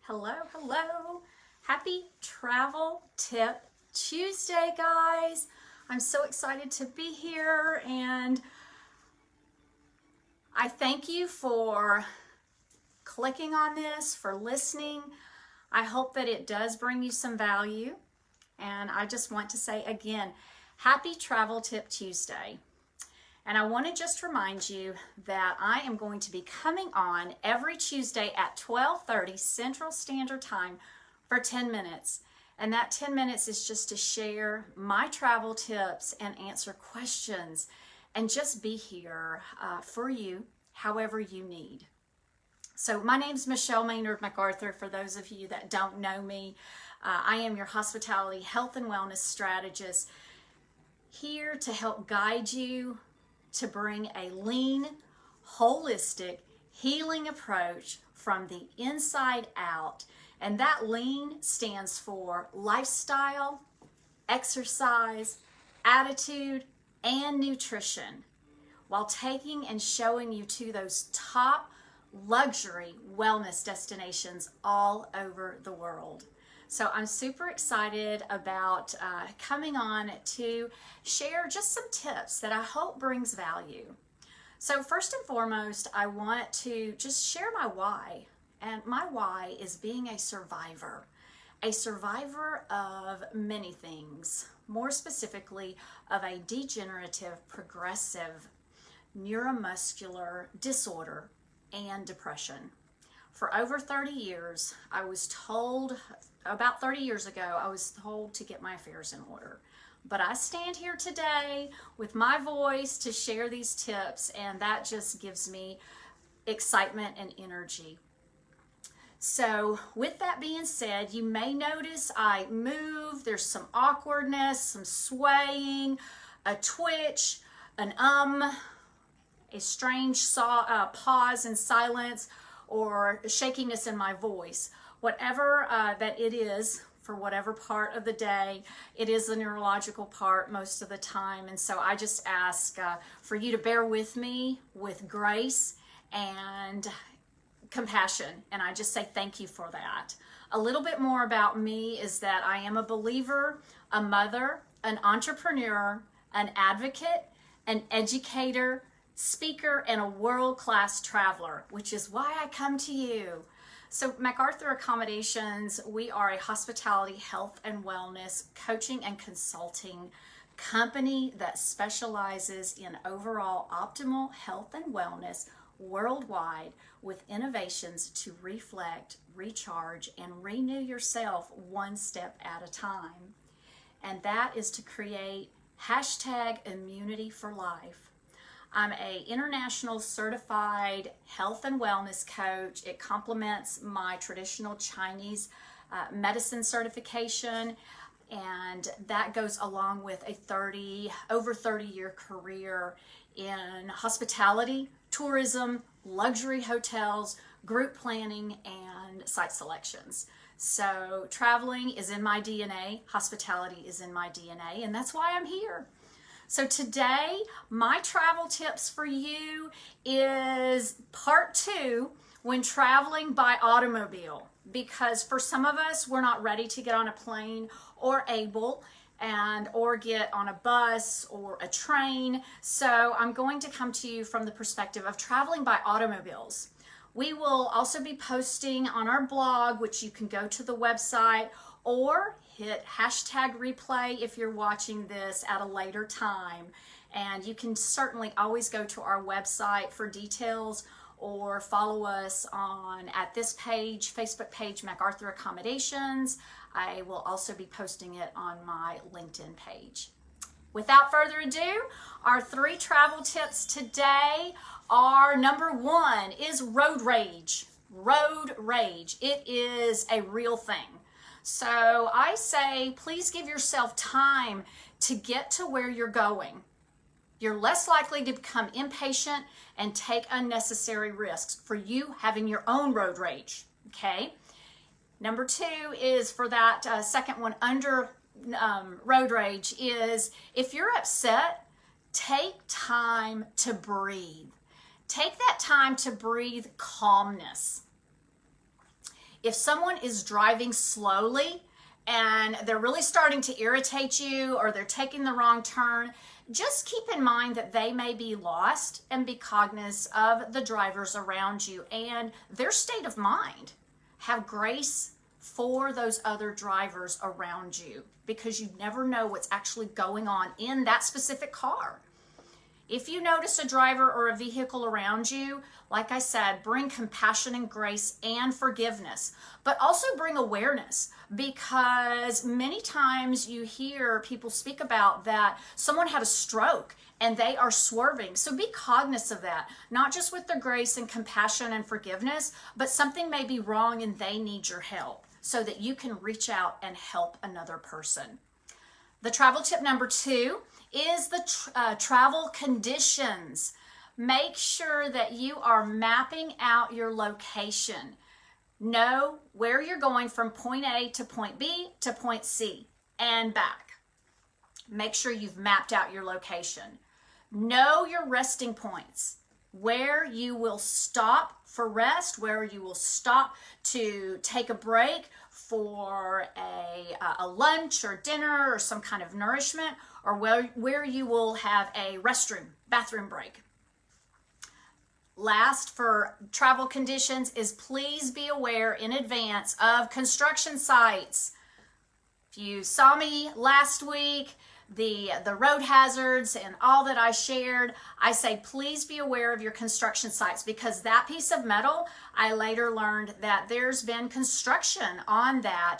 Hello, hello. Happy Travel Tip Tuesday, guys. I'm so excited to be here, and I thank you for clicking on this, for listening. I hope that it does bring you some value, and I just want to say again, happy Travel Tip Tuesday. And I want to just remind you that I am going to be coming on every Tuesday at 12:30 Central Standard Time for 10 minutes. And that 10 minutes is just to share my travel tips and answer questions and just be here for you however you need. So my name's Michelle Maynard MacArthur. For those of you that don't know me, I am your hospitality health and wellness strategist, here to help guide you to bring a lean, holistic, healing approach from the inside out. And that lean stands for lifestyle, exercise, attitude, and nutrition, while taking and showing you to those top luxury wellness destinations all over the world. So I'm super excited about coming on to share just some tips that I hope brings value. So first and foremost, I want to just share my why. And my why is being a survivor of many things, more specifically of a degenerative, progressive neuromuscular disorder and depression. For over 30 years, I was told, about 30 years ago, I was told to get my affairs in order. But I stand here today with my voice to share these tips, and that just gives me excitement and energy. So with that being said, you may notice I move, there's some awkwardness, some swaying, a twitch, a strange pause and silence, or shakiness in my voice. Whatever that it is, for whatever part of the day, it is the neurological part most of the time. And so I just ask for you to bear with me with grace and compassion. And I just say thank you for that. A little bit more about me is that I am a believer, a mother, an entrepreneur, an advocate, an educator, speaker, and a world-class traveler, which is why I come to you. So MacArthur Accommodations, we are a hospitality, health, and wellness coaching and consulting company that specializes in overall optimal health and wellness worldwide, with innovations to reflect, recharge, and renew yourself one step at a time. And that is to create #immunity for life. I'm an international certified health and wellness coach. It complements my traditional Chinese medicine certification, and that goes along with a over 30-year career in hospitality, tourism, luxury hotels, group planning, and site selections. So traveling is in my DNA, hospitality is in my DNA, and that's why I'm here. So today, my travel tips for you is part 2 when traveling by automobile. Because for some of us, we're not ready to get on a plane or or get on a bus or a train. So I'm going to come to you from the perspective of traveling by automobiles. We will also be posting on our blog, which you can go to the website or hit #replay if you're watching this at a later time. And you can certainly always go to our website for details, or follow us at this page, Facebook page, MacArthur Accommodations. I will also be posting it on my LinkedIn page. Without further ado, our 3 travel tips today are: number 1 is road rage. Road rage. It is a real thing. So I say, please give yourself time to get to where you're going. You're less likely to become impatient and take unnecessary risks for you having your own road rage, okay? Number 2 is for that second one under road rage is, if you're upset, take time to breathe. Take that time to breathe calmness. if someone is driving slowly and they're really starting to irritate you, or they're taking the wrong turn, just keep in mind that they may be lost, and be cognizant of the drivers around you and their state of mind. Have grace for those other drivers around you, because you never know what's actually going on in that specific car. If you notice a driver or a vehicle around you, like I said, bring compassion and grace and forgiveness, but also bring awareness, because many times you hear people speak about that someone had a stroke and they are swerving. So be cognizant of that, not just with the grace and compassion and forgiveness, but something may be wrong and they need your help so that you can reach out and help another person. The travel tip number 2 is the travel conditions. Make sure that you are mapping out your location. Know where you're going from point A to point B to point C and back. Make sure you've mapped out your location. Know your resting points, where you will stop for rest, where you will stop to take a break for a lunch or dinner or some kind of nourishment, or where you will have a bathroom break. Last, for travel conditions, is please be aware in advance of construction sites. If you saw me last week, the road hazards and all that I shared, I say please be aware of your construction sites, because that piece of metal, I later learned that there's been construction on that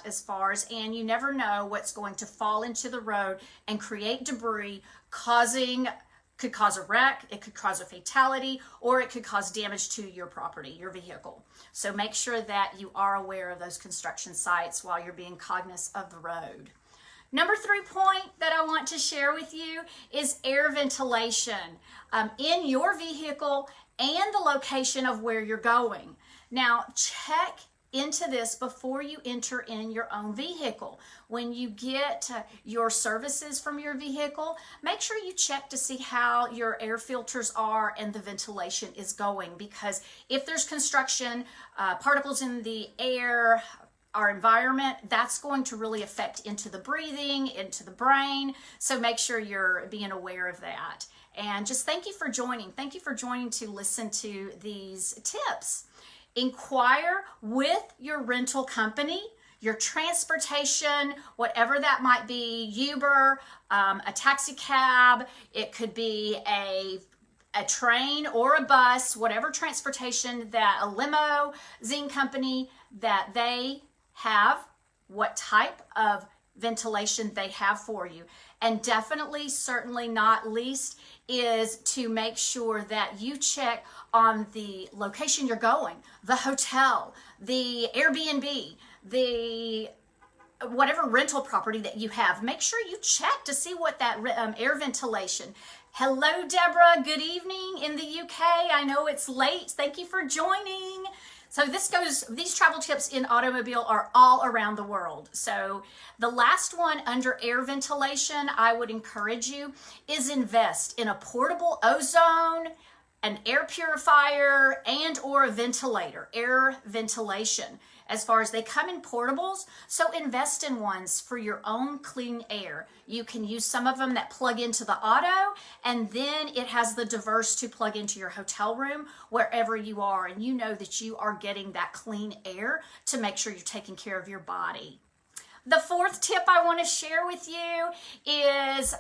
and you never know what's going to fall into the road and create debris, could cause a wreck, it could cause a fatality, or it could cause damage to your property, your vehicle. So make sure that you are aware of those construction sites while you're being cognizant of the road. Number 3 point that I want to share with you is air ventilation in your vehicle and the location of where you're going. Now, check into this before you enter in your own vehicle. When you get your services from your vehicle, make sure you check to see how your air filters are and the ventilation is going, because if there's construction, particles in the air, our environment, that's going to really affect into the breathing, into the brain. So make sure you're being aware of that. And just thank you for joining. Thank you for joining to listen to these tips. Inquire with your rental company, your transportation, whatever that might be, Uber, a taxi cab, it could be a train or a bus, whatever transportation, that a limousine company, that they have, what type of ventilation they have for you. And definitely, certainly not least, is to make sure that you check on the location you're going, the hotel, the Airbnb, the whatever rental property that you have. Make sure you check to see what that air ventilation. Hello, Deborah. Good evening in the UK. I know it's late. Thank you for joining. So these travel tips in automobile are all around the world. So the last one under air ventilation, I would encourage you, is invest in a portable ozone, an air purifier, and or a ventilator, air ventilation. As far as they come in portables, so invest in ones for your own clean air. You can use some of them that plug into the auto, and then it has the diverse to plug into your hotel room, wherever you are, and you know that you are getting that clean air to make sure you're taking care of your body. The 4th tip I want to share with you is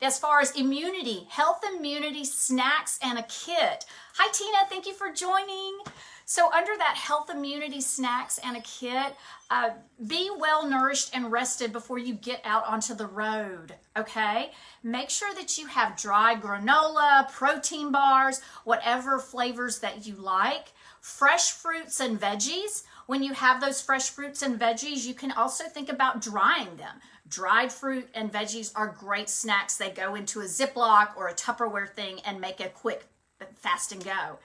as far as immunity, health immunity snacks and a kit. Hi Tina, thank you for joining. So under that health immunity snacks and a kit, be well nourished and rested before you get out onto the road, okay? Make sure that you have dry granola, protein bars, whatever flavors that you like, fresh fruits and veggies. When you have those fresh fruits and veggies, you can also think about drying them. Dried fruit and veggies are great snacks. They go into a Ziploc or a Tupperware thing and make a quick fast and go.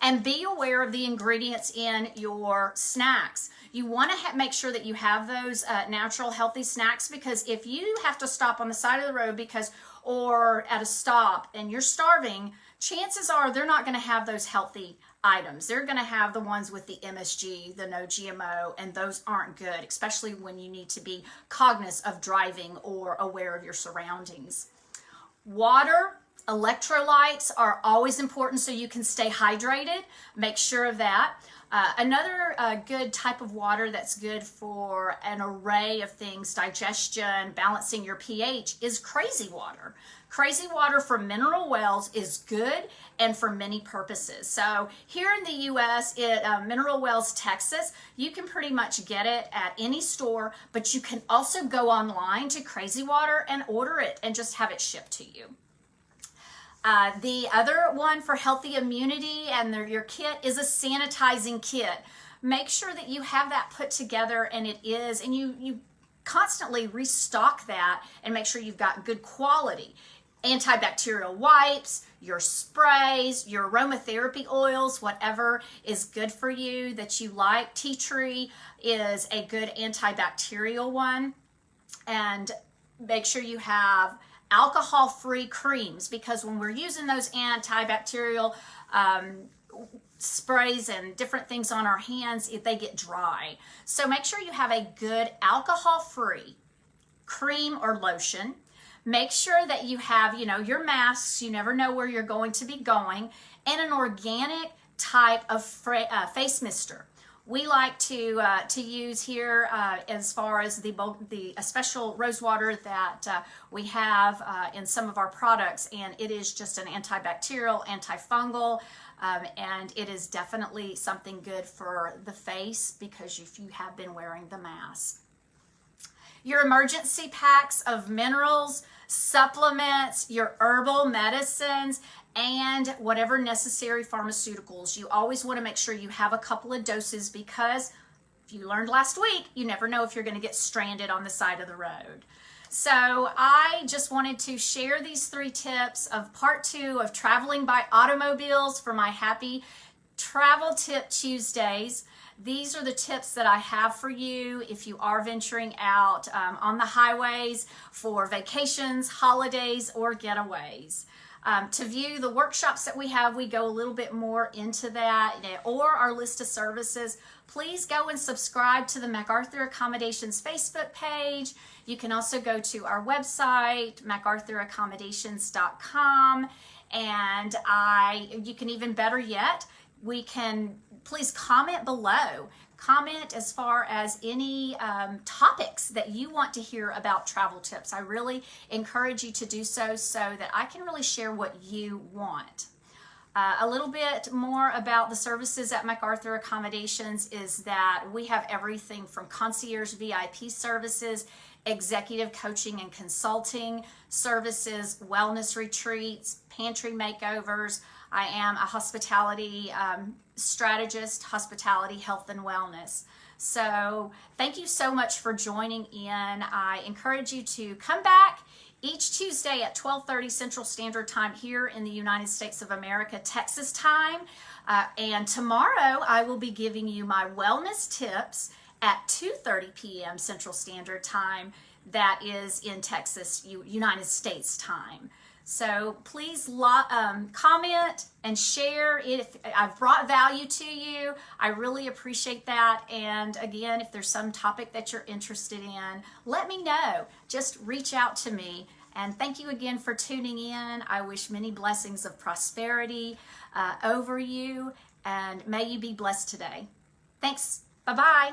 And be aware of the ingredients in your snacks. You want to make sure that you have those natural, healthy snacks, because if you have to stop on the side of the road because or at a stop and you're starving, chances are they're not going to have those healthy items. They're going to have the ones with the MSG, the no GMO, and those aren't good, especially when you need to be cognizant of driving or aware of your surroundings. Water, electrolytes are always important so you can stay hydrated. Make sure of that. Another good type of water that's good for an array of things, digestion, balancing your pH, is crazy water. Crazy water from mineral wells is good and for many purposes. So here in the U.S., at Mineral Wells, Texas, you can pretty much get it at any store, but you can also go online to Crazy Water and order it and just have it shipped to you. The other one for healthy immunity and your kit is a sanitizing kit. Make sure that you have that put together and you constantly restock that and make sure you've got good quality. Antibacterial wipes, your sprays, your aromatherapy oils, whatever is good for you that you like. Tea tree is a good antibacterial one. And make sure you have alcohol-free creams, because when we're using those antibacterial sprays and different things on our hands, they get dry. So make sure you have a good alcohol-free cream or lotion. Make sure that you have, your masks. You never know where you're going to be going, and an organic type of face mister. We like to use here as far as the special rose water that we have in some of our products, and it is just an antibacterial, antifungal, and it is definitely something good for the face because if you have been wearing the mask. Your emergency packs of minerals, supplements, your herbal medicines, and whatever necessary pharmaceuticals. You always want to make sure you have a couple of doses because if you learned last week, you never know if you're going to get stranded on the side of the road. So I just wanted to share these 3 tips of part 2 of traveling by automobiles for my Happy Travel Tip Tuesdays. These are the tips that I have for you if you are venturing out on the highways for vacations, holidays, or getaways. To view the workshops that we have, we go a little bit more into that, or our list of services. Please go and subscribe to the MacArthur Accommodations Facebook page. You can also go to our website, macarthuraccommodations.com, and you can even better yet, please comment below. Comment as far as any topics that you want to hear about travel tips. I really encourage you to do so that I can really share what you want. A little bit more about the services at MacArthur Accommodations is that we have everything from concierge VIP services, executive coaching and consulting services, wellness retreats, pantry makeovers. I am a hospitality strategist, hospitality, health, and wellness. So thank you so much for joining in. I encourage you to come back each Tuesday at 12:30 Central Standard Time here in the United States of America, Texas time. And tomorrow I will be giving you my wellness tips at 2:30 p.m. Central Standard Time. That is in Texas, United States time. So please comment and share if I've brought value to you. I really appreciate that. And again, if there's some topic that you're interested in, let me know. Just reach out to me. And thank you again for tuning in. I wish many blessings of prosperity over you, and may you be blessed today. Thanks. Bye-bye.